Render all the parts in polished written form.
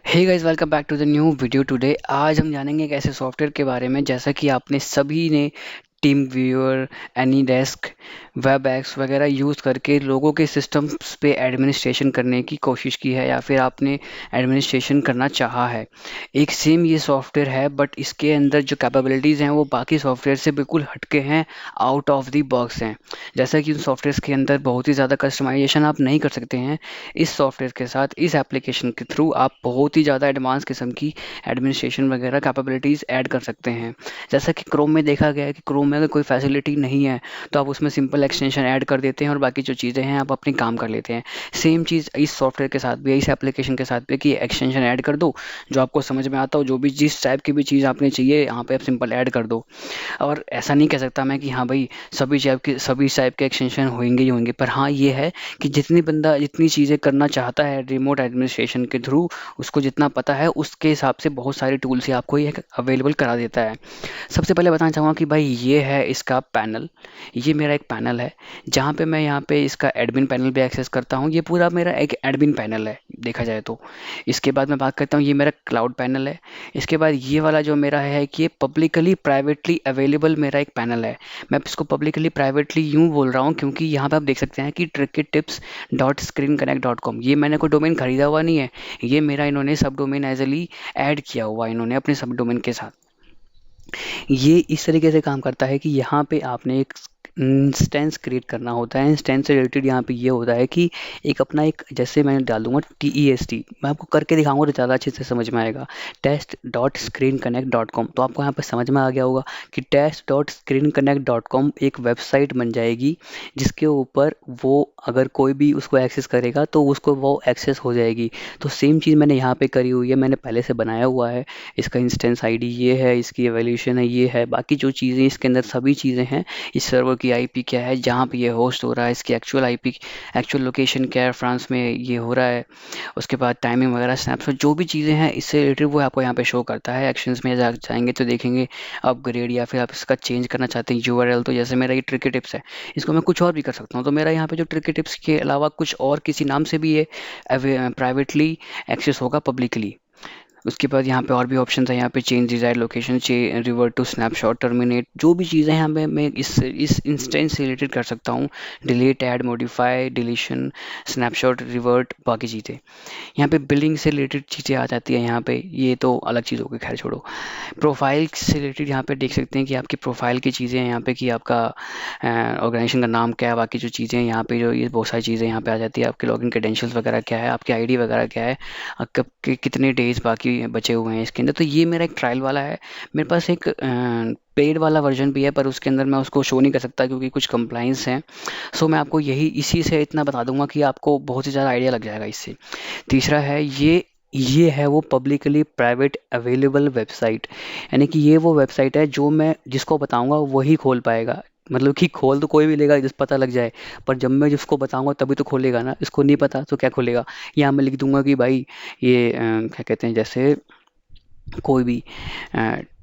Hey guys, welcome back to the new video. Today आज हम जानेंगे एक ऐसे सॉफ्टवेयर के बारे में जैसा कि आपने सभी ने team viewer, AnyDesk, web x वगैरह यूज़ करके लोगों के सिस्टम्स पे एडमिनिस्ट्रेशन करने की कोशिश की है या फिर आपने एडमिनिस्ट्रेशन करना चाहा है। एक सेम ये सॉफ्टवेयर है बट इसके अंदर जो कैपेबिलिटीज़ हैं वो बाकी सॉफ्टवेयर से बिल्कुल हटके हैं, आउट ऑफ द बॉक्स हैं। जैसा कि उन सॉफ्टवेयर्स के अंदर बहुत ही ज़्यादा कस्टमाइजेशन आप नहीं कर सकते हैं, इस सॉफ्टवेयर के साथ इस एप्लीकेशन के थ्रू आप बहुत ही ज़्यादा एडवांस किस्म की एडमिनिस्ट्रेशन वगैरह कैपेबिलिटीज़ ऐड कर सकते हैं। जैसा कि क्रोम में देखा गया है कि क्रोम में अगर कोई फैसिलिटी नहीं है तो आप उसमें सिंपल एक्सटेंशन ऐड कर देते हैं और बाकी जो चीज़ें हैं आप अपनी काम कर लेते हैं। सेम चीज़ इस सॉफ्टवेयर के साथ भी है, इस एप्लीकेशन के साथ भी, कि एक्सटेंशन ऐड कर दो जो आपको समझ में आता हो, जो भी जिस टाइप की भी चीज़ आपने चाहिए यहाँ पे आप सिंपल ऐड कर दो। और ऐसा नहीं कह सकता मैं कि हाँ भाई सभी टाइप के एक्सटेंशन होंगे ही होंगे, पर हाँ ये है कि जितनी बंदा जितनी चीज़ें करना चाहता है रिमोट एडमिनिस्ट्रेशन के थ्रू, उसको जितना पता है उसके हिसाब से बहुत सारे टूल्स ही आपको ये अवेलेबल करा देता है। सबसे पहले बताना चाहूँगा कि भाई ये है इसका पैनल। ये मेरा एक पैनल है जहाँ पे मैं यहाँ पे इसका एडमिन पैनल भी एक्सेस करता हूँ। ये पूरा मेरा एक एडमिन पैनल है देखा जाए तो। इसके बाद मैं बात करता हूँ, ये मेरा क्लाउड पैनल है। इसके बाद ये वाला जो मेरा है कि ये पब्लिकली प्राइवेटली अवेलेबल मेरा एक पैनल है। मैं इसको पब्लिकली प्राइवेटली यूँ बोल रहा हूँ क्योंकि यहाँ पे आप देख सकते हैं कि tricketips.screenconnect.com, ये मैंने कोई डोमेन खरीदा हुआ नहीं है। ये मेरा इन्होंने सब डोमेन एजली ऐड किया हुआ है इन्होंने अपने सब डोमेन के साथ। ये इस तरीके से काम करता है कि यहाँ पे आपने एक इंस्टेंस क्रिएट करना होता है। इंस्टेंस से रिलेटेड यहाँ पे ये होता है कि एक अपना एक, जैसे मैं डाल दूंगा TEST, मैं आपको करके दिखाऊंगा तो ज़्यादा अच्छे से समझ में आएगा। test.screenconnect.com, तो आपको यहाँ पे समझ में आ गया होगा कि test.screenconnect.com एक वेबसाइट बन जाएगी जिसके ऊपर वो अगर कोई भी उसको एक्सेस करेगा तो उसको वो एक्सेस हो जाएगी। तो सेम चीज़ मैंने यहाँ पे करी हुई है, मैंने पहले से बनाया हुआ है। इसका इंस्टेंस आईडी ये है, इसकी एवोल्यूशन है ये है, बाकी जो चीज़ें इसके अंदर सभी चीज़ें हैं। इस सर्वर की आईपी क्या है, जहाँ पे ये होस्ट हो रहा है, इसकी एक्चुअल आईपी, एक्चुअल लोकेशन क्या है, फ्रांस में ये हो रहा है। उसके बाद टाइमिंग वगैरह, स्नैपशॉट, जो भी चीज़ें हैं इससे रिलेटेड वो आपको यहाँ पे शो करता है। एक्शंस में जाएंगे तो देखेंगे अपग्रेड, या फिर आप इसका चेंज करना चाहते हैं यूआरएल, तो जैसे मेरा ये ट्रिकी टिप्स है, इसको मैं कुछ और भी कर सकता हूँ। तो मेरा यहाँ पे जो ट्रिकी टिप्स के अलावा कुछ और किसी नाम से भी ये प्राइवेटली एक्सेस होगा पब्लिकली। उसके बाद यहाँ पे और भी ऑप्शन है, यहाँ पे change desire location, revert to snapshot, terminate, जो भी चीज़ें हैं यहाँ पे मैं इस इंस्टेंस से रिलेटेड कर सकता हूँ। Delete, add, modify, deletion, snapshot, revert, बाकी चीज़ें। यहाँ पे बिलिंग से रिलेटेड चीज़ें आ जाती है यहाँ पे, ये तो अलग चीज़ होगी, खैर छोड़ो। प्रोफाइल से रिलेटेड यहाँ पे देख सकते हैं कि आपकी प्रोफाइल की चीज़ें हैं यहाँ पे, कि आपका ऑर्गेनाइजेशन का नाम क्या है, बाकी जो चीज़ें हैं यहाँ पे, जो ये बहुत सारी चीज़ें यहाँ पे आ जाती है। आपके लॉगिन क्रेडेंशियल्स वगैरह क्या है, आपकी आईडी वगैरह क्या है, कब के कितने डेज बाकी बचे हुए हैं इसके अंदर। तो ये मेरा एक ट्रायल वाला है। मेरे पास एक पेड वाला वर्जन भी है पर उसके अंदर मैं उसको शो नहीं कर सकता क्योंकि कुछ कंप्लाइंस हैं। सो मैं आपको यही इसी से इतना बता दूंगा कि आपको बहुत ही ज़्यादा आइडिया लग जाएगा इससे। तीसरा है ये है वो पब्लिकली प्राइवेट अवेलेबल वेबसाइट, यानी कि ये वो वेबसाइट है जो मैं जिसको बताऊंगा वही खोल पाएगा। मतलब कि खोल तो कोई भी लेगा जिस पता लग जाए, पर जब मैं जिसको बताऊंगा तभी तो खोलेगा ना, इसको नहीं पता तो क्या खोलेगा। यहाँ मैं लिख दूंगा कि भाई ये क्या कहते हैं, जैसे कोई भी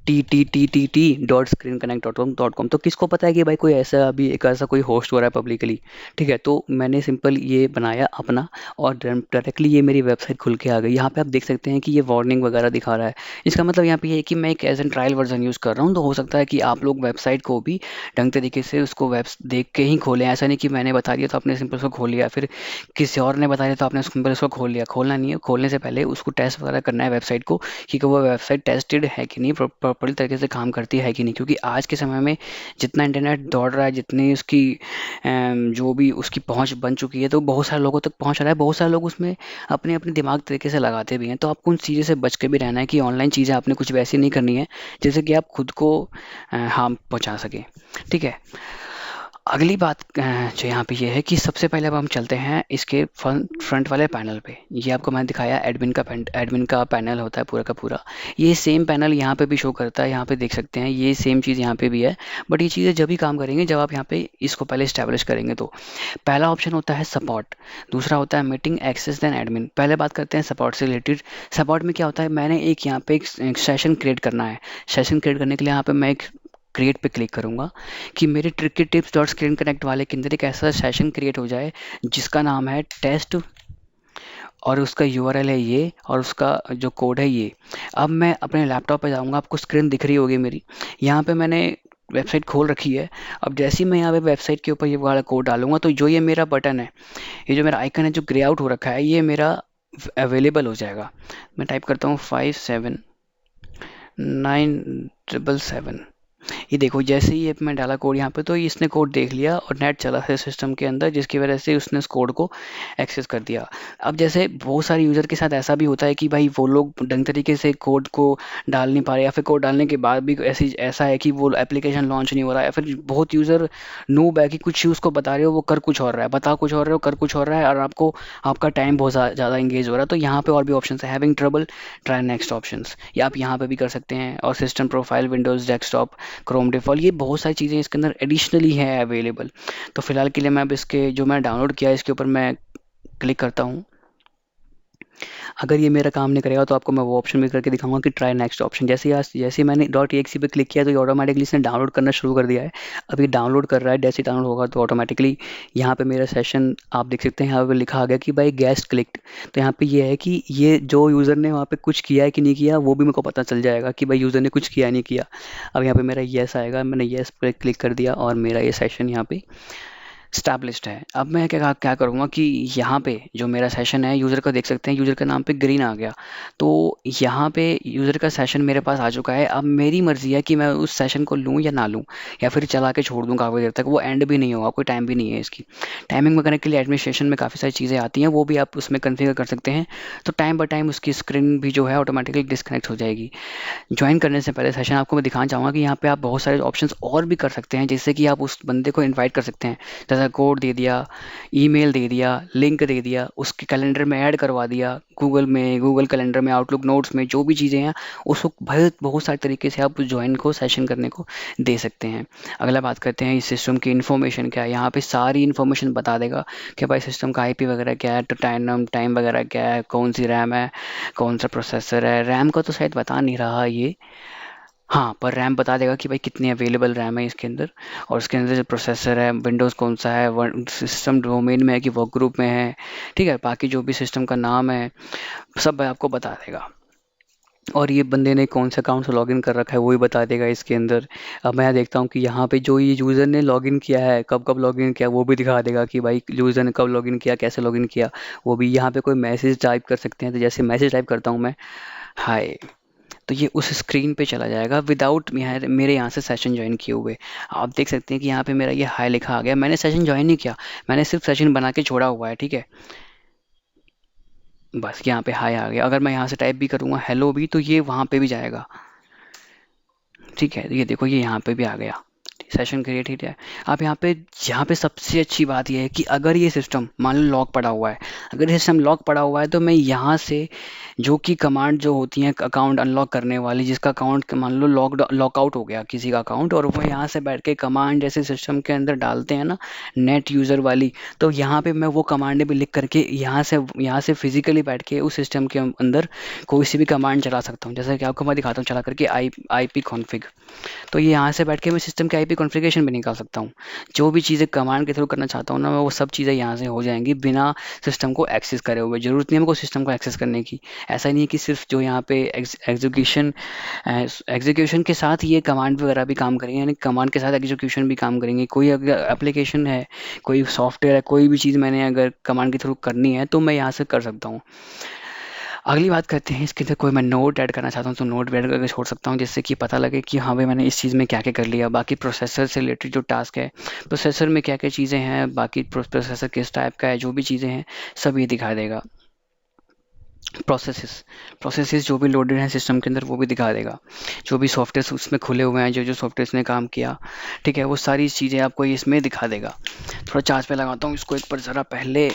TTTTT.screenconnect.com, तो किसको पता है कि भाई कोई ऐसा अभी एक ऐसा कोई होस्ट हो रहा है पब्लिकली। ठीक है, तो मैंने सिंपल ये बनाया अपना और डायरेक्टली ये मेरी वेबसाइट खुल के आ गई। यहाँ पे आप देख सकते हैं कि ये वार्निंग वगैरह दिखा रहा है। इसका मतलब यहाँ पे ये है कि मैं एक as an trial version use कर रहा हूँ, तो हो सकता है कि आप लोग वेबसाइट को भी ढंग तरीके से उसको वेब देख के ही खोलें। ऐसा नहीं कि मैंने बता दिया तो आपने सिंपल उसको खोल लिया, फिर किसी और ने बता दिया तो आपने सिंपल उसको खोल लिया। खोलना नहीं है, खोलने से पहले उसको टेस्ट वगैरह करना है वेबसाइट को कि वो वेबसाइट टेस्टेड है कि नहीं, प्रॉपर्ली तरीके से काम करती है कि नहीं। क्योंकि आज के समय में जितना इंटरनेट दौड़ रहा है, जितनी उसकी जो भी उसकी पहुंच बन चुकी है, तो बहुत सारे लोगों तक पहुंच रहा है। बहुत सारे लोग उसमें अपने अपने दिमाग तरीके से लगाते भी हैं। तो आपको उन चीज़ों से बच के भी रहना है कि ऑनलाइन चीज़ें आपने कुछ वैसी नहीं करनी है जैसे कि आप खुद को हार्म पहुंचा सके। ठीक है, अगली बात जो यहाँ पे ये है कि सबसे पहले अब हम चलते हैं इसके फ्रंट वाले पैनल पे। ये आपको मैंने दिखाया एडमिन का पैनल होता है पूरा का पूरा। ये सेम पैनल यहाँ पे भी शो करता है, यहाँ पे देख सकते हैं ये सेम चीज़ यहाँ पे भी है। बट ये चीज़ें जब भी काम करेंगे जब आप यहाँ पे इसको पहले इस्टेब्लिश करेंगे। तो पहला ऑप्शन होता है सपोर्ट, दूसरा होता है मीटिंग एक्सेस देन एडमिन। पहले बात करते हैं सपोर्ट से रिलेटेड। सपोर्ट में क्या होता है, मैंने एक यहाँ पे एक सेशन क्रिएट करना है। सेशन क्रिएट करने के लिए यहाँ पे मैं एक क्रिएट पे क्लिक करूंगा कि मेरे tricky tips dot screen connect वाले के अंदर एक ऐसा सेशन क्रिएट हो जाए जिसका नाम है टेस्ट और उसका यूआरएल है ये, और उसका जो कोड है ये। अब मैं अपने लैपटॉप पे जाऊंगा, आपको स्क्रीन दिख रही होगी मेरी, यहाँ पे मैंने वेबसाइट खोल रखी है। अब जैसे ही मैं यहाँ पे वेबसाइट के ऊपर ये वाला कोड डालूंगा, तो जो ये मेरा बटन है, ये जो मेरा आइकन है जो ग्रे आउट हो रखा है, ये मेरा अवेलेबल हो जाएगा। मैं टाइप करता हूँ 579777। ये देखो, जैसे ही ये मैं डाला कोड यहाँ पे, तो इसने कोड देख लिया और नेट चला है सिस्टम के अंदर, जिसकी वजह से उसने उस कोड को एक्सेस कर दिया। अब जैसे बहुत सारे यूज़र के साथ ऐसा भी होता है कि भाई वो लोग ढंग तरीके से कोड को डाल नहीं पा रहे, या फिर कोड डालने के बाद भी ऐसा है कि वो एप्लीकेशन लॉन्च नहीं हो रहा है, या फिर बहुत यूज़र नूब है कि कुछ चीज़ को बता रहे हो, वो कर कुछ और रहा है, बता कुछ और रहे हो, कर कुछ और रहा है, और आपको आपका टाइम बहुत ज़्यादा इंगेज हो रहा है। तो यहाँ पे और भी ऑप्शन है, having trouble, try next options, या आप यहाँ पे भी कर सकते हैं। और system profile, Windows desktop, Chrome default, ये बहुत सारी चीज़ें इसके अंदर एडिशनली है अवेलेबल। तो फिलहाल के लिए मैं अब इसके जो मैं डाउनलोड किया है इसके ऊपर मैं क्लिक करता हूँ। अगर ये मेरा काम नहीं करेगा तो आपको मैं वो ऑप्शन भी करके दिखाऊंगा कि ट्राई नेक्स्ट ऑप्शन। जैसे ही मैंने .exe पे क्लिक किया, तो ये ऑटोमेटिकली इसने डाउनलोड करना शुरू कर दिया है। अभी डाउनलोड कर रहा है, जैसे डाउनलोड होगा तो ऑटोमेटिकली यहाँ पे मेरा सेशन आप देख सकते हैं, यहाँ पे लिखा आ गया कि भाई गेस्ट क्लिक्ड। तो यहाँ पे ये है कि ये जो यूज़र ने वहाँ पे कुछ किया है कि नहीं किया, वो भी मेरे को पता चल जाएगा कि भाई यूज़र ने कुछ किया नहीं किया। अब यहाँ पे मेरा येस आएगा, मैंने येस पे क्लिक कर दिया और मेरा ये सेशन यहाँ पे स्टैब्लिश्ड है। अब मैं क्या क्या करूँगा कि यहाँ पे जो मेरा सेशन है, यूज़र का देख सकते हैं, यूज़र का नाम पे ग्रीन आ गया। तो यहाँ पे यूज़र का सेशन मेरे पास आ चुका है। अब मेरी मर्ज़ी है कि मैं उस सेशन को लूँ या ना लूँ, या फिर चला के छोड़ दूँ काफ़ी देर तक, वो एंड भी नहीं होगा, कोई टाइम भी नहीं है इसकी। टाइमिंग में करने के लिए एडमिनिस्ट्रेशन में काफ़ी सारी चीज़ें आती हैं, वो भी आप उसमें कन्फिगर कर सकते हैं। तो टाइम बाय टाइम उसकी स्क्रीन भी जो है ऑटोमेटिकली डिस्कनेक्ट हो जाएगी। ज्वाइन करने से पहले सेशन आपको मैं दिखाना चाहूँगा कि यहाँ पे आप बहुत सारे ऑप्शंस और भी कर सकते हैं, जैसे कि आप उस बंदे को इनवाइट कर सकते हैं। जैसा कोड दे दिया, ईमेल दे दिया, लिंक दे दिया, उसके कैलेंडर में ऐड करवा दिया, गूगल में, गूगल कैलेंडर में, आउटलुक नोट्स में, जो भी चीज़ें हैं उसको बहुत बहुत सारे तरीके से आप ज्वाइन को सेशन करने को दे सकते हैं। अगला बात करते हैं इस सिस्टम की इन्फॉर्मेशन क्या है। यहाँ पे सारी इन्फॉर्मेशन बता देगा कि भाई सिस्टम का आईपी वगैरह क्या है, तो टाइम वगैरह क्या है, कौन सी रैम है, कौन सा प्रोसेसर है। रैम का तो शायद बता नहीं रहा ये, हाँ, पर रैम बता देगा कि भाई कितनी अवेलेबल रैम है इसके अंदर। और उसके अंदर जो प्रोसेसर है, विंडोज़ कौन सा है, वन सिस्टम डोमेन में है कि वर्क ग्रुप में है, ठीक है, बाकी जो भी सिस्टम का नाम है सब आपको बता देगा। और ये बंदे ने कौन से अकाउंट से लॉगिन कर रखा है वो भी बता देगा इसके अंदर। अब मैं देखता हूँ कि यहाँ पे जो ये यूज़र ने लॉगिन किया है, कब कब लॉगिन किया, वो भी दिखा देगा कि भाई यूज़र ने कब लॉगिन किया, कैसे लॉगिन किया। वो भी यहाँ पे कोई मैसेज टाइप कर सकते हैं, तो जैसे मैसेज टाइप करता हूँ मैं, हाय, तो ये उस स्क्रीन पे चला जाएगा विदाउट मेरे यहाँ से सेशन ज्वाइन किए हुए। आप देख सकते हैं कि यहाँ पे मेरा ये हाई लिखा आ गया, मैंने सेशन ज्वाइन नहीं किया, मैंने सिर्फ सेशन बना के छोड़ा हुआ है, ठीक है। बस यहाँ पे हाई आ गया। अगर मैं यहाँ से टाइप भी करूँगा हेलो भी, तो ये वहाँ पे भी जाएगा, ठीक है। ये देखो, ये यहाँ पे भी आ गया, सेशन क्रिएटेड है। आप यहाँ पे सबसे अच्छी बात ये है कि अगर ये सिस्टम मान लो लॉक पड़ा हुआ है, अगर ये सिस्टम लॉक पड़ा हुआ है, तो मैं यहाँ से जो कि कमांड जो होती हैं अकाउंट अनलॉक करने वाली, जिसका अकाउंट मान लो लॉकआउट हो गया किसी का अकाउंट, और वो यहाँ से बैठ के कमांड जैसे सिस्टम के अंदर डालते हैं ना, नेट यूज़र वाली, तो यहाँ पे मैं वो कमांड भी लिख करके यहाँ से फिजिकली बैठ के उस सिस्टम के अंदर कोई सी भी कमांड चला सकता हूँ। जैसे कि आपको मैं दिखाता हूँ चला करके, आई पी कॉन्फ़िग। तो ये यहाँ से बैठ के मैं सिस्टम के आईपी कॉन्फ़िगरेशन भी निकाल सकता हूँ। जो भी चीज़ें कमांड के थ्रू करना चाहता हूँ ना मैं, वो सब चीज़ें यहाँ से हो जाएंगी बिना सिस्टम को एक्सेस करे हुए। ज़रूरत नहीं है हमको सिस्टम को एक्सेस करने की। ऐसा नहीं है कि सिर्फ जो यहाँ पे एग्जीक्यूशन के साथ ये कमांड वगैरह भी काम करेंगे, यानी कमांड के साथ एग्जीक्यूशन भी काम करेंगे। कोई अगर एप्लीकेशन है, कोई सॉफ्टवेयर है, कोई भी चीज़ मैंने अगर कमांड के थ्रू करनी है तो मैं यहाँ से कर सकता हूँ। अगली बात करते हैं इसके अंदर, कोई मैं नोट ऐड करना चाहता हूँ तो नोट ऐड करके छोड़ सकता हूँ, जिससे कि पता लगे कि हाँ भाई मैंने इस चीज़ में क्या क्या कर लिया। बाकी प्रोसेसर से रिलेटेड जो टास्क है, प्रोसेसर में क्या क्या चीज़ें हैं, बाकी प्रोसेसर किस टाइप का है, जो भी चीज़ें हैं सब ये दिखा देगा। प्रोसेसेस प्रोसेसेस जो भी लोडेड हैं सिस्टम के अंदर वो भी दिखा देगा। जो भी सॉफ्टवेयर उसमें खुले हुए हैं, जो जो सॉफ्टवेयर ने काम किया, ठीक है, वो सारी चीज़ें आपको इसमें दिखा देगा। थोड़ा चार्ज पे लगाता हूँ इसको एक बार ज़रा पहले।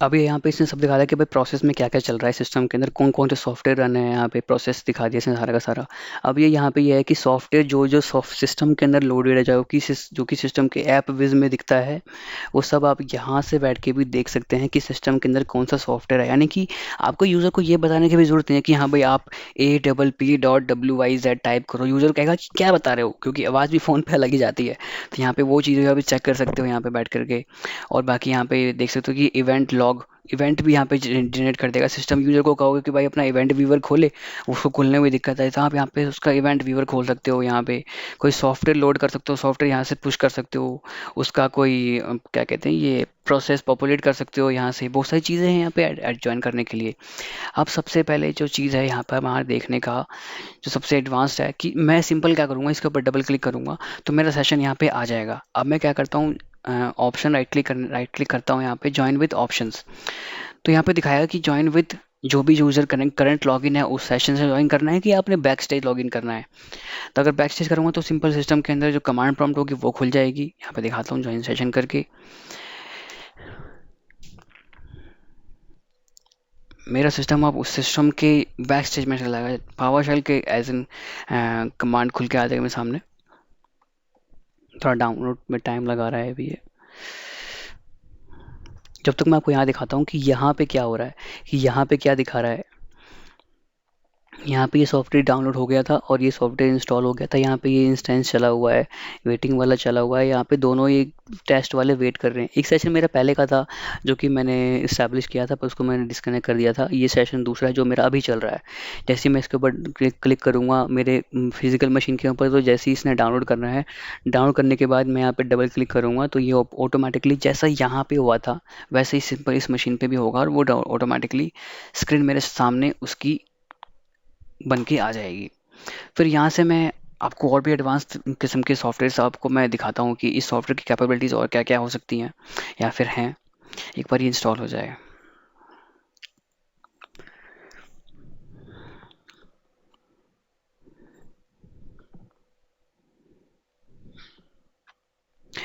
अभी यहाँ पे इसने सब दिखा दिया कि भाई प्रोसेस में क्या क्या चल रहा है, सिस्टम के अंदर कौन कौन से सॉफ्टवेयर रन है, यहाँ पे प्रोसेस दिखा दिया इसने सारा का सारा। अब ये यहाँ पे ये है कि सॉफ्टवेयर जो जो सॉफ्ट सिस्टम के अंदर लोडेड है, जो कि सिस्टम के ऐप विज में दिखता है, वो सब आप यहाँ से बैठ के भी देख सकते हैं कि सिस्टम के अंदर कौन सा सॉफ्टवेयर है। यानी कि आपको यूज़र को ये बताने की भी ज़रूरत नहीं है कि हाँ भाई आप APP.WYZ टाइप करो, यूज़र कहेगा कि क्या बता रहे हो, क्योंकि आवाज़ भी फ़ोन पे अलग ही जाती है। तो यहाँ पे वो चीज़ें आप चेक कर सकते हो यहाँ पे बैठ करके। और बाकी यहाँ पे देख सकते हो कि इवेंट लॉग, इवेंट भी यहाँ पे जनरेट कर देगा सिस्टम। यूज़र को कहोगे कि भाई अपना इवेंट व्यूवर खोले, उसको खोलने में दिक्कत है तो आप यहाँ पे उसका इवेंट व्यूवर खोल सकते हो। यहाँ पे कोई सॉफ्टवेयर लोड कर सकते हो, सॉफ्टवेयर यहाँ से पुश कर सकते हो, उसका कोई क्या कहते हैं ये प्रोसेस पॉपुलेट कर सकते हो। यहाँ से बहुत सारी चीज़ें हैं यहाँ पे ऐड ज्वाइन करने के लिए। अब सबसे पहले जो चीज़ है यहाँ पर हमारे देखने का, जो सबसे एडवांस्ड है, कि मैं सिंपल क्या करूँगा, इसके ऊपर डबल क्लिक करूँगा तो मेरा सेशन यहाँ पे आ जाएगा। अब मैं क्या करता हूँ, ऑप्शन राइट क्लिक करता हूँ यहाँ पे ज्वाइन विद ऑप्शंस। तो यहाँ पे दिखाएगा कि ज्वाइन विद जो भी यूज़र करंट लॉगिन है उस सेशन से ज्वाइन करना है कि आपने बैक स्टेज लॉगिन करना है। तो अगर बैक स्टेज करूँगा तो सिंपल सिस्टम के अंदर जो कमांड प्रॉम्प्ट होगी वो खुल जाएगी। यहाँ पे दिखाता हूँ ज्वाइन सेशन करके। मेरा सिस्टम अब उस सिस्टम के बैक स्टेज में चला गया, पावर शेल के एज एन कमांड खुल के आ जाएगा मेरे सामने। थोड़ा डाउनलोड में टाइम लगा रहा है अभी ये। जब तक मैं आपको यहाँ दिखाता हूँ कि यहाँ पे क्या हो रहा है, कि यहाँ पे क्या दिखा रहा है। यहाँ पे ये सॉफ्टवेयर डाउनलोड हो गया था और ये सॉफ्टवेयर इंस्टॉल हो गया था। यहाँ पे ये इंस्टेंस चला हुआ है, वेटिंग वाला चला हुआ है। यहाँ पे दोनों ये टेस्ट वाले वेट कर रहे हैं। एक सेशन मेरा पहले का था जो कि मैंने इस्टेब्लिश किया था, पर उसको मैंने डिस्कनेक्ट कर दिया था। ये सेशन दूसरा है जो मेरा अभी चल रहा है। जैसे ही मैं इसके ऊपर क्लिक करूँगा मेरे फिजिकल मशीन के ऊपर, तो जैसे ही इसने डाउनलोड करना है, डाउनलोड करने के बाद मैं यहाँ पे डबल क्लिक करूँगा तो ये ऑटोमेटिकली जैसा यहाँ पे हुआ था वैसे ही सिंपल इस मशीन पे भी होगा और वो ऑटोमेटिकली स्क्रीन मेरे सामने उसकी बन के आ जाएगी। फिर यहाँ से मैं आपको और भी एडवांस किस्म के सॉफ्टवेयर आपको मैं दिखाता हूँ कि इस सॉफ्टवेयर की कैपेबिलिटीज़ और क्या क्या हो सकती हैं या फिर हैं, एक बार ये इंस्टॉल हो जाए।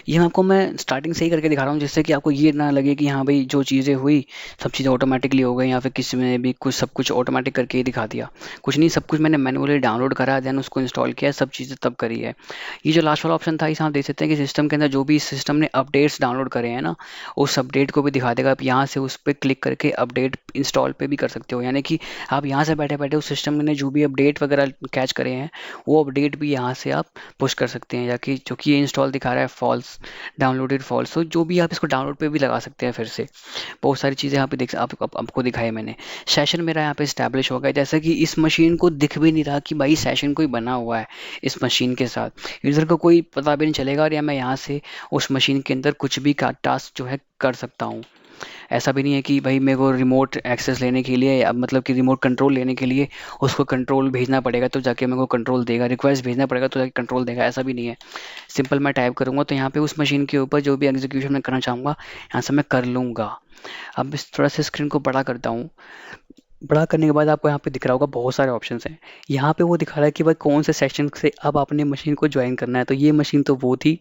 ये आपको मैं स्टार्टिंग से ही करके दिखा रहा हूँ जिससे कि आपको ये ना लगे कि हाँ भाई जो चीज़ें हुई सब चीज़ें ऑटोमेटिकली हो गई या फिर किसी ने भी कुछ सब कुछ ऑटोमेटिक करके ही दिखा दिया। कुछ नहीं, सब कुछ मैंने मैनुअली डाउनलोड करा, देन उसको इंस्टॉल किया, सब चीज़ें तब करी है। ये जो लास्ट वाला ऑप्शन था इसे आप देख सकते हैं कि सिस्टम के अंदर जो भी सिस्टम ने अपडेट्स डाउनलोड करे हैं ना, उस अपडेट को भी दिखा देगा। आप यहाँ से उस पर क्लिक करके अपडेट इंस्टॉल पे भी कर सकते हो। यानी कि आप यहाँ से बैठे बैठे उस सिस्टम ने जो भी अपडेट वगैरह कैच करे हैं वो अपडेट भी यहाँ से आप पुश कर सकते हैं, जाकि जो कि ये इंस्टॉल दिखा रहा है फॉल्स, डाउनलोडेड फॉल्स, तो जो भी आप इसको डाउनलोड पे भी लगा सकते हैं। फिर से बहुत सारी चीज़ें यहाँ पे आपको दिखाई मैंने। सेशन मेरा यहाँ पे इस्टेब्लिश हो गया, जैसा कि इस मशीन को दिख भी नहीं रहा कि भाई सेशन कोई बना हुआ है इस मशीन के साथ, यूज़र को कोई पता भी नहीं चलेगा। और या मैं यहाँ से उस मशीन के अंदर कुछ भी का टास्क जो है कर सकता हूँ। ऐसा भी नहीं है कि भाई मेरे को रिमोट एक्सेस लेने के लिए, अब मतलब कि रिमोट कंट्रोल लेने के लिए उसको कंट्रोल भेजना पड़ेगा तो जाके मेरे को कंट्रोल देगा, रिक्वेस्ट भेजना पड़ेगा तो जाके कंट्रोल देगा, ऐसा भी नहीं है। सिंपल मैं टाइप करूँगा तो यहाँ पे उस मशीन के ऊपर जो भी एग्जीक्यूशन मैं करना चाहूँगा यहाँ से मैं कर लूँगा। अब इस थोड़ा सा स्क्रीन को बड़ा करता हूँ। बड़ा करने के बाद आपको यहाँ पे दिख रहा होगा बहुत सारे ऑप्शंस हैं। यहाँ पे वो दिखा रहा है कि भाई कौन से सेशन से अब आपने मशीन को ज्वाइन करना है। तो ये मशीन तो वो थी,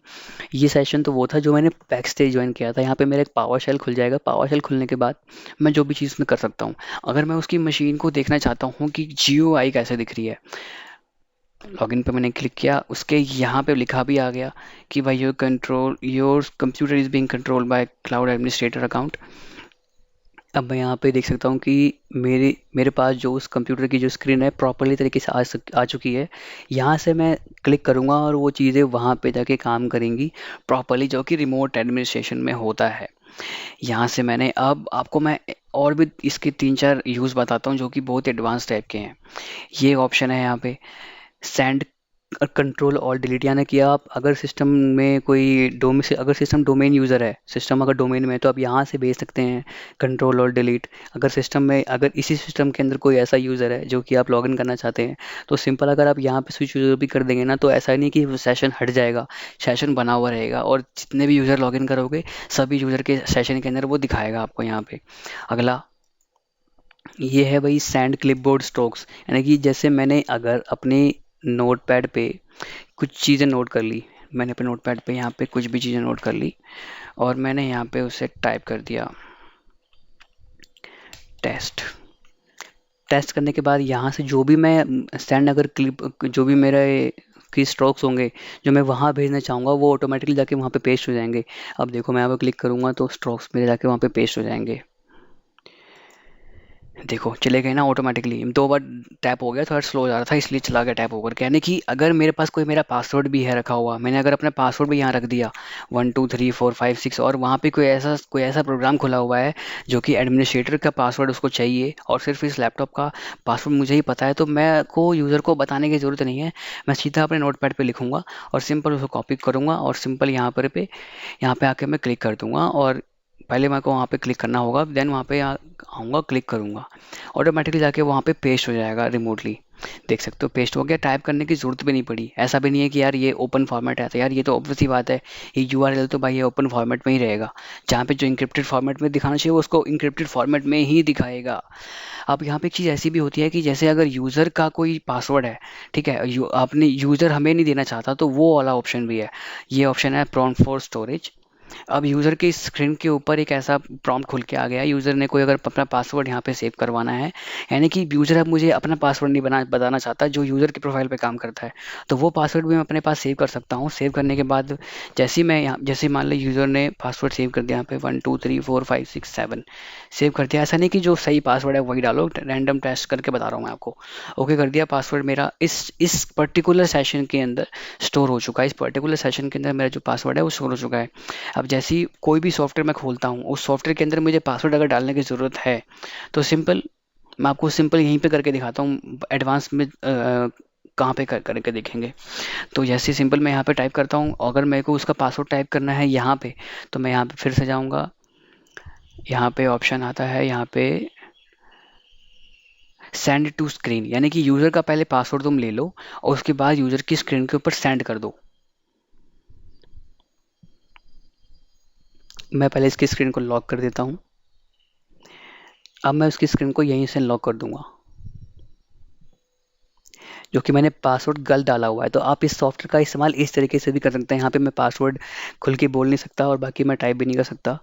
ये सेशन तो वो था जो मैंने बैक स्टेज ज्वाइन किया था। यहाँ पे मेरा एक पावर शेल खुल जाएगा। पावर शेल खुलने के बाद मैं जो भी चीज़ में कर सकता हूँ, अगर मैं उसकी मशीन को देखना चाहता हूँ कि GUI कैसे दिख रही है, लॉगिन पे मैंने क्लिक किया, उसके यहाँ पे लिखा भी आ गया कि भाई your computer is being controlled by cloud administrator account. अब मैं यहाँ पे देख सकता हूँ कि मेरे पास जो उस कंप्यूटर की जो स्क्रीन है प्रॉपर्ली तरीके से आ चुकी है। यहाँ से मैं क्लिक करूँगा और वो चीज़ें वहाँ पे जाके काम करेंगी प्रॉपर्ली, जो कि रिमोट एडमिनिस्ट्रेशन में होता है। यहाँ से मैंने अब आपको मैं और भी इसके 3-4 यूज़ बताता हूँ जो कि बहुत एडवांस टाइप के हैं। ये ऑप्शन है यहाँ पे सेंड कंट्रोल और डिलीट, यानी कि आप अगर सिस्टम में कोई डोमे से अगर सिस्टम डोमेन यूज़र है, सिस्टम अगर डोमेन में है तो आप यहाँ से भेज सकते हैं कंट्रोल और डिलीट। अगर सिस्टम में अगर इसी सिस्टम के अंदर कोई ऐसा यूज़र है जो कि आप लॉगिन करना चाहते हैं तो सिंपल अगर आप यहाँ पे स्विच यूज़र भी कर देंगे ना, तो ऐसा नहीं कि सेशन हट जाएगा, सेशन बना हुआ रहेगा और जितने भी यूज़र लॉगिन करोगे सभी यूज़र के सेशन के अंदर वो दिखाएगा आपको यहाँ पे। अगला ये है भाई सेंड क्लिपबोर्ड स्ट्रोक्स, यानी कि जैसे मैंने अगर अपने नोटपैड पे कुछ चीज़ें नोट कर ली, मैंने अपने नोटपैड पे यहाँ पे कुछ भी चीज़ें नोट कर ली और मैंने यहाँ पे उसे टाइप कर दिया। टेस्ट। टेस्ट करने के बाद यहाँ से जो भी मैं सेंड अगर क्लिप जो भी मेरे की स्ट्रोक्स होंगे जो मैं वहाँ भेजना चाहूँगा वो ऑटोमेटिकली जाके वहाँ पे पेस्ट हो जाएंगे। अब देखो मैं यहाँ पे क्लिक करूँगा तो स्ट्रोक्स मेरे जाके वहाँ पे पेस्ट हो जाएंगे। देखो चले गए ना ऑटोमेटिकली। 2 बार टैप हो गया, थोड़ा स्लो हो जा रहा था इसलिए चला गया टैप होकर के। यानी कि अगर मेरे पास कोई मेरा पासवर्ड भी है रखा हुआ, मैंने अगर अपना पासवर्ड भी यहाँ रख दिया 1 2 3 4 5 6 और वहाँ पे कोई ऐसा प्रोग्राम खुला हुआ है जो कि एडमिनिस्ट्रेटर का पासवर्ड उसको चाहिए और सिर्फ इस लैपटॉप का पासवर्ड मुझे ही पता है, तो मैं को यूज़र को बताने की ज़रूरत नहीं है। मैं सीधा अपने नोट पैड पर लिखूँगा और सिंपल उसको कॉपी करूँगा और सिंपल यहाँ पे आके मैं क्लिक कर दूंगा। और पहले मेरे को वहाँ पे क्लिक करना होगा, देन वहाँ पे आऊँगा क्लिक करूँगा, ऑटोमेटिकली जाके वहाँ पे पेस्ट हो जाएगा रिमोटली। देख सकते हो पेस्ट हो गया, टाइप करने की ज़रूरत भी नहीं पड़ी। ऐसा भी नहीं है कि यार ये ओपन फॉर्मेट है, तो यार ये तो ऑब्वियस ही बात है, ये यूआरएल तो भाई ये ओपन फॉर्मेट में ही रहेगा। जहाँ पे जो इंक्रिप्टेड फॉर्मेट में दिखाना चाहिए वो उसको इंक्रिप्टेड फॉर्मेट में ही दिखाएगा। अब यहाँ पे एक चीज़ ऐसी भी होती है कि जैसे अगर यूज़र का कोई पासवर्ड है, ठीक है, आपने यूज़र हमें नहीं देना चाहता तो वो वाला ऑप्शन भी है। ये ऑप्शन है प्रॉम्प्ट फॉर स्टोरेज। अब यूज़र की स्क्रीन के ऊपर एक ऐसा प्रॉम्प्ट खुल के आ गया है, यूज़र ने कोई अगर अपना पासवर्ड यहाँ पे सेव करवाना है, यानी कि यूज़र अब मुझे अपना पासवर्ड नहीं बताना चाहता जो यूज़र की प्रोफाइल पे काम करता है, तो वो पासवर्ड भी मैं अपने पास सेव कर सकता हूँ। सेव करने के बाद जैसे ही मैं यहाँ जैसे मान लो यूज़र ने पासवर्ड सेव कर दिया यहाँ पे 1 2 3 4 5 6 7 सेव कर दिया। ऐसा नहीं कि जो सही पासवर्ड है वही डालो, रैंडम टेस्ट करके बता रहा हूँ मैं आपको। ओके कर दिया, पासवर्ड मेरा इस पर्टिकुलर सेशन के अंदर स्टोर हो चुका है। इस पर्टिकुलर सेशन के अंदर मेरा जो पासवर्ड है वो स्टोर हो चुका है। अब जैसे ही कोई भी सॉफ्टवेयर मैं खोलता हूँ उस सॉफ्टवेयर के अंदर मुझे पासवर्ड अगर डालने की ज़रूरत है तो सिंपल मैं आपको सिंपल यहीं पे करके दिखाता हूँ। एडवांस में कहाँ पे करके देखेंगे। तो जैसे सिंपल मैं यहाँ पे टाइप करता हूँ, अगर मेरे को उसका पासवर्ड टाइप करना है यहाँ पे, तो मैं यहाँ पे फिर से जाऊँगा। यहाँ पे ऑप्शन आता है यहाँ पे सेंड टू स्क्रीन, यानी कि यूज़र का पहले पासवर्ड तुम ले लो और उसके बाद यूज़र की स्क्रीन के ऊपर सेंड कर दो। मैं पहले इसकी स्क्रीन को लॉक कर देता हूँ। अब मैं उसकी स्क्रीन को यहीं से लॉक कर दूंगा, जो कि मैंने पासवर्ड गलत डाला हुआ है। तो आप इस सॉफ्टवेयर का इस्तेमाल इस तरीके से भी कर सकते हैं। यहाँ पे मैं पासवर्ड खुल के बोल नहीं सकता और बाकी मैं टाइप भी नहीं कर सकता।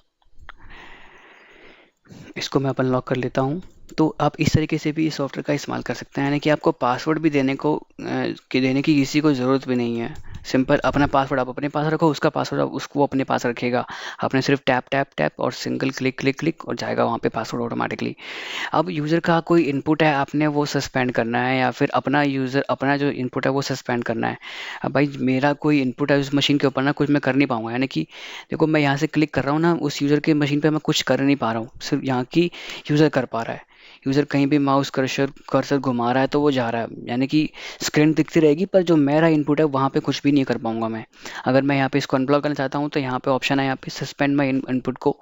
इसको मैं अपन लॉक कर लेता हूँ। तो आप इस तरीके से भी इस सॉफ्टवेयर का इस्तेमाल कर सकते हैं, यानी कि आपको पासवर्ड भी देने की किसी को ज़रूरत भी नहीं है। सिंपल अपना पासवर्ड आप अपने पास रखो, उसका पासवर्ड आप उसको अपने पास रखेगा। आपने सिर्फ टैप टैप टैप और सिंगल क्लिक क्लिक क्लिक और जाएगा वहाँ पे पासवर्ड ऑटोमेटिकली। अब यूज़र का कोई इनपुट है आपने वो सस्पेंड करना है, या फिर अपना जो इनपुट है वो सस्पेंड करना है। अब भाई मेरा कोई इनपुट है उस मशीन के ऊपर ना, कुछ मैं कर नहीं पाऊंगा। यानी कि देखो मैं यहाँ से क्लिक कर रहा हूँ ना, उस यूज़र के मशीन पे मैं कुछ कर नहीं पा रहा हूँ, सिर्फ यहाँ की यूज़र कर पा रहा है। यूज़र कहीं भी माउस कर्सर कर्सर घुमा रहा है तो वो जा रहा है, यानी कि स्क्रीन दिखती रहेगी पर जो मेरा इनपुट है वहाँ पे कुछ भी नहीं कर पाऊंगा मैं। अगर मैं यहाँ पे इसको अनब्लॉक करना चाहता हूँ तो यहाँ पे ऑप्शन है, यहाँ पे सस्पेंड माई इनपुट को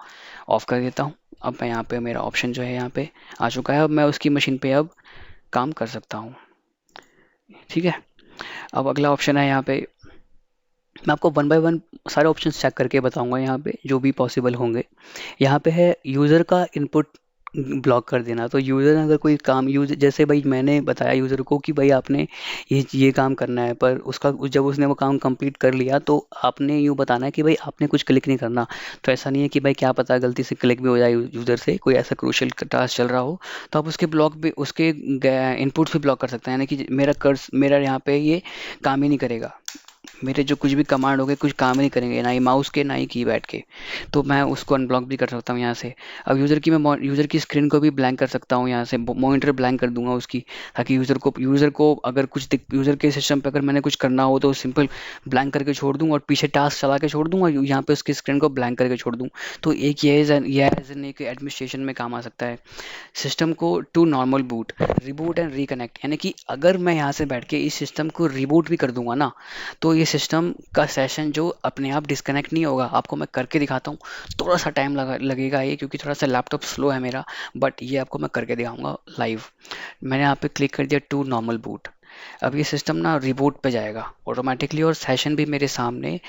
ऑफ कर देता हूँ। अब मैं यहाँ पे मेरा ऑप्शन जो है यहाँ पे आ चुका है, अब मैं उसकी मशीन पे अब काम कर सकता हूँ। ठीक है, अब अगला ऑप्शन है यहाँ पे, मैं आपको वन बाय वन सारे ऑप्शन चेक करके बताऊंगा यहाँ पे जो भी पॉसिबल होंगे। यहाँ पे है यूज़र का इनपुट ब्लॉक कर देना। तो यूज़र अगर कोई काम जैसे भाई मैंने बताया यूज़र को कि भाई आपने ये काम करना है, पर उसका जब उसने वो काम कंप्लीट कर लिया तो आपने यूँ बताना है कि भाई आपने कुछ क्लिक नहीं करना। तो ऐसा नहीं है कि भाई क्या पता गलती से क्लिक भी हो जाए यूज़र से, कोई ऐसा क्रूशियल टास्क चल रहा हो, तो आप उसके इनपुट्स भी ब्लॉक कर सकते हैं। यानी कि मेरा यहाँ पे ये काम ही नहीं करेगा, मेरे जो कुछ भी कमांड हो गए कुछ काम नहीं करेंगे, ना ही माउस के ना ही कीपैड के। तो मैं उसको अनब्लॉक भी कर सकता हूँ यहाँ से। अब मैं यूज़र की स्क्रीन को भी ब्लैंक कर सकता हूँ, यहाँ से मॉनिटर ब्लैंक कर दूंगा उसकी, ताकि यूज़र को अगर यूज़र के सिस्टम पे अगर मैंने कुछ करना हो तो सिंपल ब्लैंक करके छोड़ दूँ और पीछे टास्क चला के छोड़ दूँ और यहाँ पे उसकी स्क्रीन को ब्लैंक करके छोड़ दूँ। तो एक ये एज एन एक एडमिनिस्ट्रेशन में काम आ सकता है। सिस्टम को to normal boot, reboot and reconnect, यानी कि अगर मैं यहाँ से बैठ के इस सिस्टम को रिबूट भी कर दूंगा ना, तो ये सिस्टम का सेशन जो अपने आप डिस्कनेक्ट नहीं होगा। आपको मैं करके दिखाता हूँ, थोड़ा सा टाइम लगेगा ये, क्योंकि थोड़ा सा लैपटॉप स्लो है मेरा, बट ये आपको मैं करके दिखाऊंगा लाइव। मैंने यहाँ पे क्लिक कर दिया टू नॉर्मल बूट। अब ये सिस्टम ना रिबूट पे जाएगा ऑटोमेटिकली और सेशन भी मेरे सामने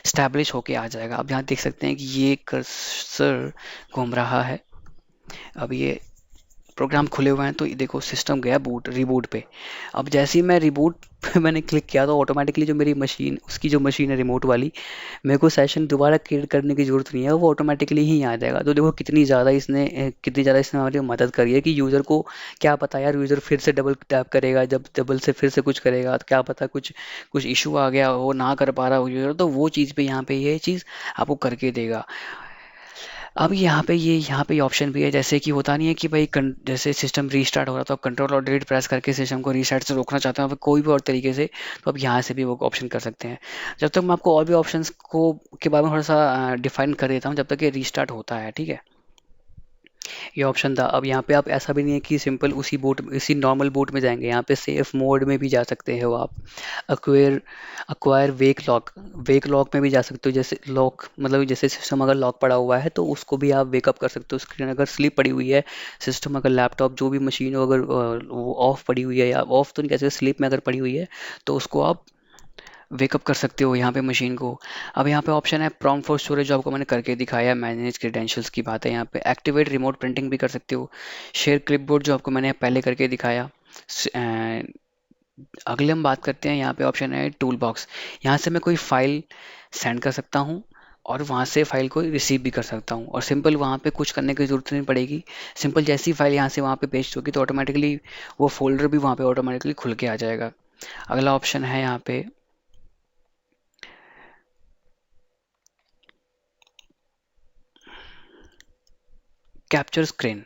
स्टैब्लिश होके आ जाएगा। अब यहाँ देख सकते हैं कि ये कर्सर घूम रहा है। अब ये प्रोग्राम खुले हुए हैं, तो ये देखो सिस्टम गया बूट रिबूट पे। अब जैसे ही मैं रिबूट पे मैंने क्लिक किया तो ऑटोमेटिकली जो मेरी मशीन, उसकी जो मशीन है रिमोट वाली, मेरे को सेशन दोबारा क्रिएट करने की ज़रूरत नहीं है, वो ऑटोमेटिकली ही आ जाएगा। तो देखो कितनी ज़्यादा इसने हमारी मदद करी है कि यूज़र को क्या पता यार, यूज़र फिर से डबल टैप करेगा, जब डबल से फिर से कुछ करेगा तो क्या पता कुछ कुछ इशू आ गया हो, ना कर पा रहा हो यूज़र, तो वो चीज़ पे यहाँ पे ये चीज़ आपको करके देगा। अब यहाँ पे ऑप्शन भी है, जैसे कि होता नहीं है कि भाई जैसे सिस्टम रीस्टार्ट हो रहा तो आप कंट्रोल और डिलीट प्रेस करके सिस्टम को रीस्टार्ट से रोकना चाहते हो, फिर कोई भी और तरीके से, तो आप यहाँ से भी वो ऑप्शन कर सकते हैं। जब तक मैं आपको और भी ऑप्शंस को के बारे में थोड़ा सा डिफाइन कर देता हूँ, जब तक ये रीस्टार्ट होता है, ठीक है। ये ऑप्शन था। अब यहाँ पे आप ऐसा भी नहीं है कि सिंपल उसी नॉर्मल बोट में जाएंगे, यहाँ पे सेफ मोड में भी जा सकते हो आप। अक्वायर अक्वायर वेक लॉक में भी जा सकते हो, जैसे लॉक मतलब जैसे सिस्टम अगर लॉक पड़ा हुआ है तो उसको भी आप वेकअप कर सकते हो। स्क्रीन अगर स्लीप पड़ी हुई है, सिस्टम अगर लैपटॉप जो भी मशीन हो, अगर वो ऑफ पड़ी हुई है, या ऑफ तो नहीं कह सकते, स्लीप में अगर पड़ी हुई है, तो उसको आप वेकअप कर सकते हो यहाँ पे मशीन को। अब यहाँ पे ऑप्शन है प्रॉम्प्ट फॉर स्टोरेज, जो आपको मैंने करके दिखाया है, मैनेज क्रेडेंशियल्स की बात है यहाँ पे। एक्टिवेट रिमोट प्रिंटिंग भी कर सकते हो। शेयर क्लिपबोर्ड, जो आपको मैंने पहले करके दिखाया। अगले हम बात करते हैं, यहाँ पे ऑप्शन है टूल बॉक्स। यहाँ से मैं कोई फाइल सेंड कर सकता हूँ और वहाँ से फाइल को रिसीव भी कर सकता हूँ, और सिंपल वहाँ पे कुछ करने की ज़रूरत नहीं पड़ेगी। सिंपल जैसी फाइल यहाँ से वहाँ पे पेस्ट होगी तो ऑटोमेटिकली वो फोल्डर भी वहाँ पे ऑटोमेटिकली खुल के आ जाएगा। अगला ऑप्शन है यहाँ पे कैप्चर स्क्रीन।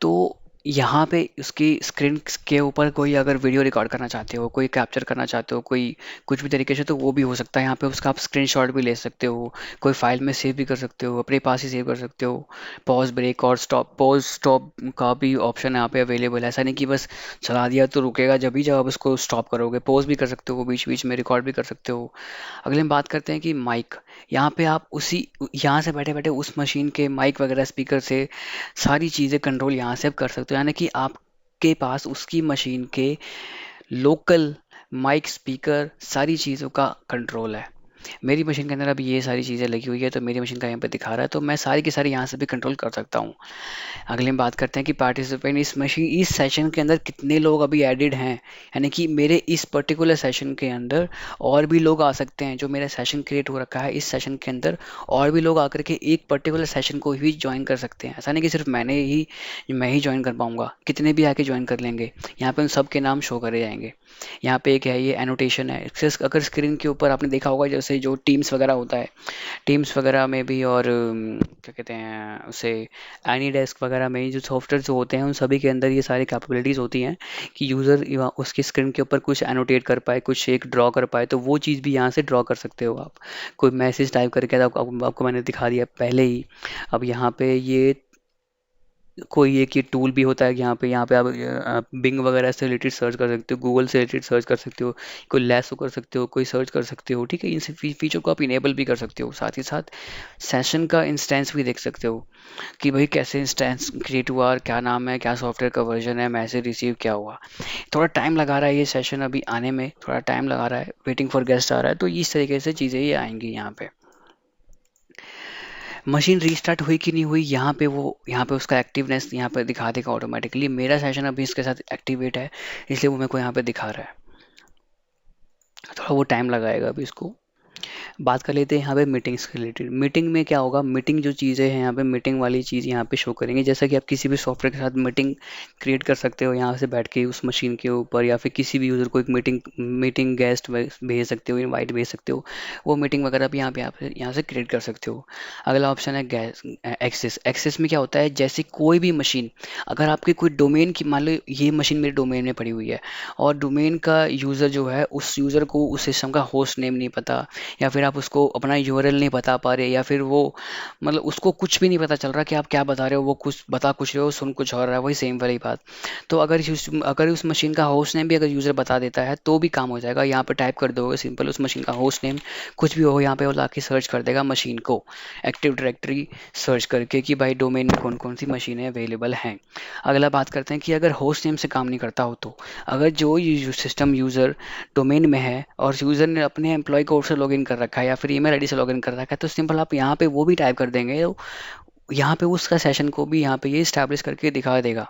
तो यहाँ पे उसकी स्क्रीन के ऊपर कोई अगर वीडियो रिकॉर्ड करना चाहते हो, कोई कैप्चर करना चाहते हो, कोई कुछ भी तरीके से, तो वो भी हो सकता है। यहाँ पे उसका आप स्क्रीनशॉट भी ले सकते हो, कोई फाइल में सेव भी कर सकते हो, अपने पास ही सेव कर सकते हो। पॉज ब्रेक और पॉज स्टॉप का भी ऑप्शन यहाँ पे अवेलेबल है। ऐसा नहीं कि बस चला दिया तो रुकेगा, जब भी जब आप उसको स्टॉप करोगे पॉज भी कर सकते हो, बीच बीच में रिकॉर्ड भी कर सकते हो। अगले हम बात करते हैं कि माइक। यहाँ पे आप उसी यहाँ से बैठे बैठे उस मशीन के माइक वगैरह स्पीकर से सारी चीज़ें कंट्रोल यहाँ से आप कर सकते हो, यानी कि आपके पास उसकी मशीन के लोकल माइक स्पीकर सारी चीज़ों का कंट्रोल है। मेरी मशीन के अंदर अभी ये सारी चीज़ें लगी हुई है, तो मेरी मशीन का यहाँ पे दिखा रहा है, तो मैं सारी की सारी यहाँ से भी कंट्रोल कर सकता हूँ। अगले हम बात करते हैं कि पार्टिसिपेंट इस सेशन के अंदर कितने लोग अभी एडिड हैं, यानी कि मेरे इस पर्टिकुलर सेशन के अंदर और भी लोग आ सकते हैं। जो मेरा सेशन क्रिएट हो रखा है इस सेशन के अंदर, और भी लोग आकर के एक पर्टिकुलर सेशन को भी ज्वाइन कर सकते हैं। ऐसा नहीं कि सिर्फ मैं ही ज्वाइन कर पाऊंगा, कितने भी आके ज्वाइन कर लेंगे। यहाँ पे उन सब के नाम शो करे जाएंगे। यहाँ पे एक है ये एनोटेशन है, अगर स्क्रीन के ऊपर आपने देखा होगा जैसे जो टीम्स वगैरह होता है, टीम्स वगैरह में भी, और क्या कहते हैं उसे, एनी डेस्क वगैरह में जो सॉफ्टवेयर जो होते हैं उन सभी के अंदर ये सारी कैपेबिलिटीज़ होती हैं कि यूज़र उसकी स्क्रीन के ऊपर कुछ एनोटेट कर पाए, कुछ एक ड्रॉ कर पाए, तो वो चीज़ भी यहाँ से ड्रॉ कर सकते हो आप। कोई मैसेज टाइप करके तो आपको मैंने दिखा दिया पहले ही। अब यहाँ पे ये कोई एक ये टूल भी होता है कि यहाँ पे आप बिंग वगैरह से रिलेटेड सर्च कर सकते हो, गूगल से रिलेटेड सर्च कर सकते हो, कोई लेसो कर सकते हो, कोई सर्च कर सकते हो, ठीक है। इन फीचर को आप इनेबल भी कर सकते हो। साथ ही साथ सेशन का इंस्टेंस भी देख सकते हो कि भाई कैसे इंस्टेंस क्रिएट हुआ, और क्या नाम है, क्या सॉफ्टवेयर का वर्जन है, मैसेज रिसीव क्या हुआ। थोड़ा टाइम लगा रहा है ये सेशन अभी आने में, थोड़ा टाइम लगा रहा है, वेटिंग फॉर गेस्ट आ रहा है, तो इस तरीके से चीज़ें ये आएंगी। यहाँ पे मशीन रीस्टार्ट हुई कि नहीं हुई, यहाँ पे उसका एक्टिवनेस यहाँ पे दिखा देगा ऑटोमेटिकली। मेरा सेशन अभी इसके साथ एक्टिवेट है, इसलिए वो मेरे को यहाँ पे दिखा रहा है। थोड़ा वो टाइम लगाएगा अभी इसको। बात कर लेते हैं यहाँ पे मीटिंग्स के रिलेटेड। मीटिंग में क्या होगा, मीटिंग जो चीज़ें हैं यहाँ पे, मीटिंग वाली चीज़ यहाँ पे शो करेंगे। जैसा कि आप किसी भी सॉफ्टवेयर के साथ मीटिंग क्रिएट कर सकते हो यहाँ से बैठ के उस मशीन के ऊपर, या फिर किसी भी यूज़र को एक मीटिंग गेस्ट भेज सकते हो, इनवाइट भेज सकते हो। वो मीटिंग वगैरह भी यहाँ से क्रिएट कर सकते हो। अगला ऑप्शन है गैस एक्सेस। एक्सेस में क्या होता है, जैसे कोई भी मशीन, अगर आपके कोई डोमेन की, मान लो ये मशीन मेरे डोमेन में पड़ी हुई है, और डोमेन का यूज़र जो है, उस यूज़र को उस सिस्टम का होस्ट नेम नहीं पता, या फिर आप उसको अपना यूआरएल नहीं बता पा रहे, या फिर वो मतलब उसको कुछ भी नहीं पता चल रहा कि आप क्या बता रहे हो, वो कुछ रहे हो, सुन कुछ और रहा है, वही सेम वाली बात। तो अगर उस मशीन का होस्ट नेम भी अगर यूज़र बता देता है तो भी काम हो जाएगा। यहाँ पे टाइप कर दोगे सिंपल उस मशीन का होस्ट नेम, कुछ भी हो यहाँ पे वो लाके सर्च कर देगा मशीन को, एक्टिव डायरेक्टरी सर्च करके कि भाई डोमेन में कौन कौन सी मशीनें अवेलेबल हैं। अगला बात करते हैं कि अगर होस्ट नेम से काम नहीं करता हो, तो अगर जो सिस्टम यूज़र डोमेन में है और यूज़र ने अपने एम्प्लॉय कोड से लॉगिन कर रखा है या फिर ईमेल आईडी से लॉगिन कर रखा है, तो सिंपल आप यहाँ पे वो भी टाइप कर देंगे, यहाँ पे उसका सेशन को भी यहाँ पे ये इस्टेब्लिश करके दिखा देगा।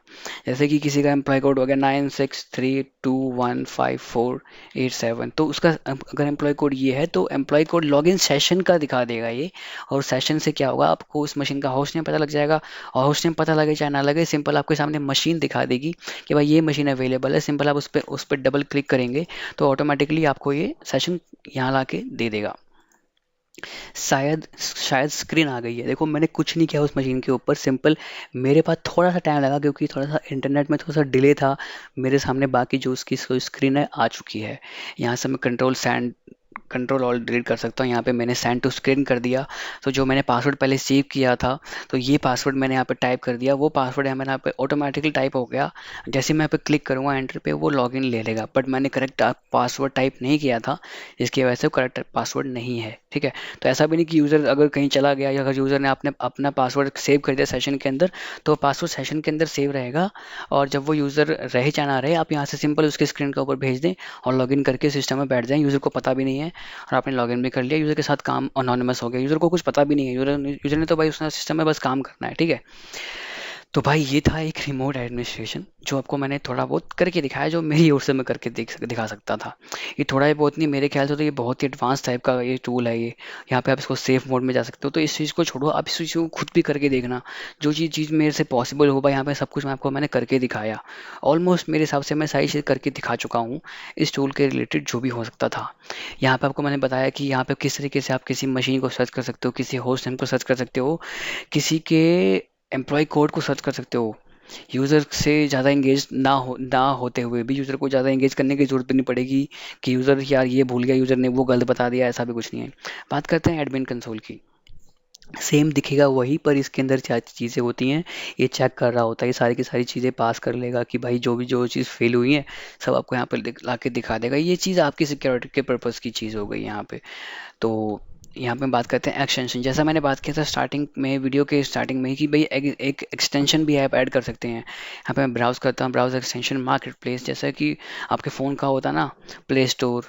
जैसे कि किसी का एम्प्लॉय कोड हो गया 96321548 7, तो उसका अगर एम्प्लॉय कोड ये है तो एम्प्लॉय कोड लॉगिन सेशन का दिखा देगा ये। और सेशन से क्या होगा, आपको उस मशीन का होस्ट नेम पता लग जाएगा। और होस्ट नेम पता लगे चाहे ना लगे, सिंपल आपके सामने मशीन दिखा देगी कि भाई ये मशीन अवेलेबल है। सिंपल आप उस पर डबल क्लिक करेंगे तो ऑटोमेटिकली आपको ये सेशन यहाँ ला के दे देगा। शायद शायद स्क्रीन आ गई है, देखो मैंने कुछ नहीं किया उस मशीन के ऊपर, सिंपल मेरे पास थोड़ा सा टाइम लगा क्योंकि थोड़ा सा इंटरनेट में थोड़ा सा डिले था। मेरे सामने बाकी जो उसकी स्क्रीन है आ चुकी है। यहाँ से मैं कंट्रोल ऑल डिलीट कर सकता हूँ। यहाँ पे मैंने सेंड टू स्क्रीन कर दिया। तो जो मैंने पासवर्ड पहले सेव किया था, तो ये पासवर्ड मैंने यहाँ पे टाइप कर दिया, वो पासवर्ड है मैंने यहाँ पे ऑटोमेटिकली टाइप हो गया। जैसे मैं यहाँ पे क्लिक करूँगा एंटर पे, वो लॉगिन ले लेगा, बट मैंने करेक्ट पासवर्ड टाइप नहीं किया था, इसकी वजह से करेक्ट पासवर्ड नहीं है। ठीक है, तो ऐसा भी नहीं कि यूज़र अगर कहीं चला गया या अगर यूज़र ने आपने अपना पासवर्ड सेव कर दिया सेशन के अंदर, तो पासवर्ड सेशन के अंदर सेव रहेगा। और जब वो यूज़र रहे चाहे ना रहे, आप यहाँ से सिंपल उसके स्क्रीन के ऊपर भेज दें और लॉगिन करके सिस्टम में बैठ जाएं, यूज़र को पता भी नहीं है। और आपने लॉगिन भी कर लिया, यूज़र के साथ काम अनोनिमस हो गया, यूज़र को कुछ पता भी नहीं है, यूज़र ने तो भाई उसने सिस्टम में बस काम करना है। ठीक है, तो भाई ये था एक रिमोट एडमिनिस्ट्रेशन जो आपको मैंने थोड़ा बहुत करके दिखाया, जो मेरी ओर से मैं करके दिखा सकता था। ये थोड़ा ही बहुत नहीं, मेरे ख्याल से तो ये बहुत ही एडवांस टाइप का ये टूल है ये। यहाँ पे आप इसको सेफ मोड में जा सकते हो, तो इस चीज़ को छोड़ो, आप इस चीज़ को खुद भी करके देखना। जो चीज़ मेरे से पॉसिबल हो भाई, यहाँ पे सब कुछ मैंने करके दिखाया। ऑलमोस्ट मेरे हिसाब से मैं सारी चीज़ करके दिखा चुका हूँ इस टूल के रिलेटेड जो भी हो सकता था। यहाँ पे आपको मैंने बताया कि यहाँ पे किस तरीके से आप किसी मशीन को सर्च कर सकते हो, किसी होस्ट नेम को सर्च कर सकते हो, किसी के एम्प्लॉय कोड को सर्च कर सकते हो। यूज़र से ज़्यादा इंगेज ना होते हुए भी यूज़र को ज़्यादा इंगेज करने की ज़रूरत भी नहीं पड़ेगी कि यूज़र यार ये भूल गया, यूज़र ने वो गलत बता दिया, ऐसा भी कुछ नहीं है। बात करते हैं एडमिन कंसोल की। सेम दिखेगा वही, पर इसके अंदर क्या चीज़ें होती हैं, ये चेक कर रहा होता है, ये सारी की सारी चीज़ें पास कर लेगा कि भाई जो चीज़ फेल हुई है सब आपको यहाँ पर ला के दिखा देगा। ये चीज़ आपकी सिक्योरिटी के पर्पज़ की चीज़ हो गई यहाँ पे। तो यहाँ पे बात करते हैं एक्सटेंशन। जैसा मैंने बात किया था स्टार्टिंग में, वीडियो के स्टार्टिंग में ही, कि भाई एक एक्सटेंशन भी आप ऐड कर सकते हैं। यहाँ पे मैं ब्राउज़ करता हूँ, ब्राउज़ एक्सटेंशन मार्केट प्लेस, जैसा कि आपके फ़ोन का होता है ना प्ले स्टोर,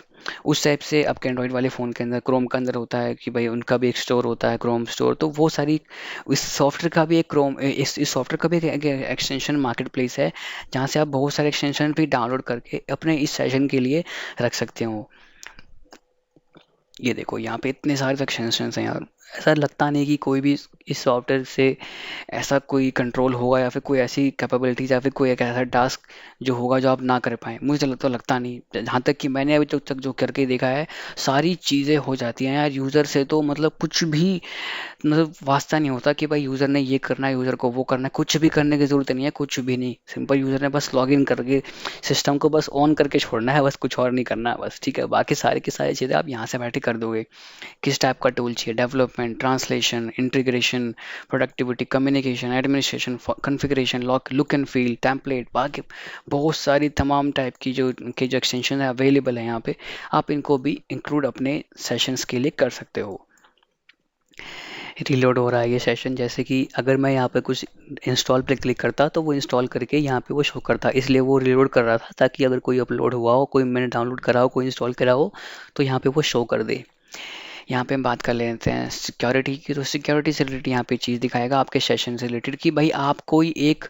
उस टाइप से आपके एंड्रॉइड वाले फ़ोन के अंदर क्रोम के अंदर होता है कि भाई उनका भी एक स्टोर होता है, क्रोम स्टोर। तो वो सारी इस सॉफ्टवेयर का भी एक इस सॉफ्टवेयर का भी एक एक्सटेंशन मार्केट प्लेस है, जहाँ से आप बहुत सारे एक्सटेंशन भी डाउनलोड करके अपने इस सेशन के लिए रख सकते हो। ये देखो यहाँ पे इतने सारे एक्सटेंशंस हैं यार, ऐसा लगता नहीं कि कोई भी इस सॉफ्टवेयर से ऐसा कोई कंट्रोल होगा या फिर कोई ऐसी कैपेबिलिटीज या फिर कोई एक ऐसा टास्क जो होगा जो आप ना कर पाए। मुझे तो लगता नहीं, जहाँ तक कि मैंने अभी तक जो करके देखा है, सारी चीज़ें हो जाती हैं यार यूज़र से। तो मतलब कुछ भी मतलब वास्ता नहीं होता कि भाई यूज़र ने ये करना है, यूज़र को वो करना है, कुछ भी करने की ज़रूरत नहीं है, कुछ भी नहीं। सिंपल यूज़र ने बस लॉगिन करके सिस्टम को बस ऑन करके छोड़ना है, बस कुछ और नहीं करना है बस। ठीक है, बाकी सारी की सारी चीज़ें आप यहाँ से बैठे कर दोगे। किस टाइप का टूल चाहिए, development, translation, integration, productivity, communication, administration, configuration, look and feel, template, बाकी बहुत सारी तमाम टाइप की जो एक्सटेंशन है अवेलेबल है यहाँ पे, आप इनको भी इंक्लूड अपने सेशंस के लिए कर सकते हो। रीलोड हो रहा है ये सेशन, जैसे कि अगर मैं यहाँ पे कुछ इंस्टॉल पे क्लिक करता तो वो इंस्टॉल करके यहाँ पे वो शो करता, इसलिए वो रीलोड कर रहा था, ताकि अगर कोई अपलोड हुआ हो, कोई मैंने डाउनलोड करा हो, कोई इंस्टॉल करा हो, तो यहाँ पे वो शो कर दे। यहाँ पे हम बात कर लेते हैं सिक्योरिटी की। तो सिक्योरिटी से रिलेटेड यहाँ पे चीज़ दिखाएगा आपके सेशन से रिलेटेड कि भाई आप कोई एक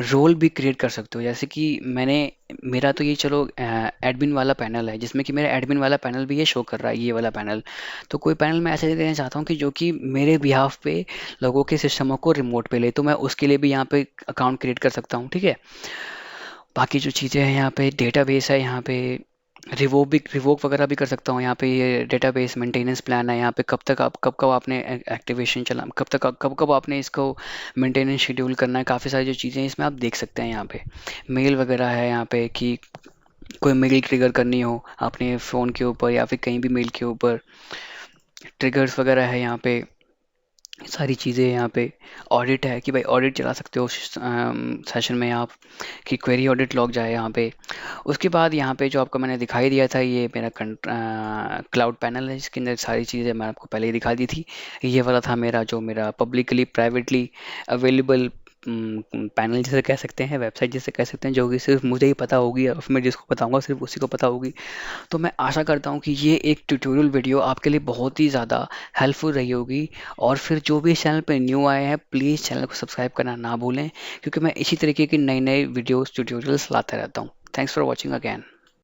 रोल भी क्रिएट कर सकते हो। जैसे कि मेरा तो ये चलो एडमिन वाला पैनल है, जिसमें कि मेरा एडमिन वाला पैनल भी ये शो कर रहा है, ये वाला पैनल। तो कोई पैनल मैं ऐसे देना चाहता हूँ कि जो कि मेरे बिहाफ पे लोगों के सिस्टमों को रिमोट पे ले, तो मैं उसके लिए भी यहाँ पे अकाउंट क्रिएट कर सकता हूँ। ठीक है, बाकी जो चीज़ें हैं यहाँ पे डेटाबेस है, यहाँ पे रिवोक वगैरह भी कर सकता हूँ। यहाँ पे ये डेटाबेस मेंटेनेंस प्लान है, यहाँ पे कब कब आपने एक्टिवेशन चला, कब कब आपने इसको मेंटेनेंस शेड्यूल करना है, काफ़ी सारी जो चीज़ें हैं इसमें आप देख सकते हैं। यहाँ पे मेल वगैरह है, यहाँ पे कि कोई मेल ट्रिगर करनी हो अपने फ़ोन के ऊपर या फिर कहीं भी मेल के ऊपर, ट्रिगर्स वगैरह है यहाँ पे, सारी चीज़ें यहाँ पे। ऑडिट है कि भाई ऑडिट चला सकते हो सेशन में आप, कि क्वेरी ऑडिट लॉग जाए यहाँ पे। उसके बाद यहाँ पे जो आपको मैंने दिखाई दिया था, ये मेरा क्लाउड पैनल है, जिसके अंदर सारी चीज़ें मैंने आपको पहले ही दिखा दी थी। ये वाला था मेरा जो मेरा पब्लिकली प्राइवेटली अवेलेबल पैनल जैसे कह सकते हैं, वेबसाइट जैसे कह सकते हैं, जो कि सिर्फ मुझे ही पता होगी और मैं जिसको बताऊंगा सिर्फ उसी को पता होगी। तो मैं आशा करता हूँ कि ये एक ट्यूटोरियल वीडियो आपके लिए बहुत ही ज़्यादा हेल्पफुल रही होगी। और फिर जो भी इस चैनल पे न्यू आए हैं, प्लीज़ चैनल को सब्सक्राइब करना ना भूलें, क्योंकि मैं इसी तरीके की नई नई वीडियोस ट्यूटोरियल्स लाता रहता हूँ। Thanks for watching again.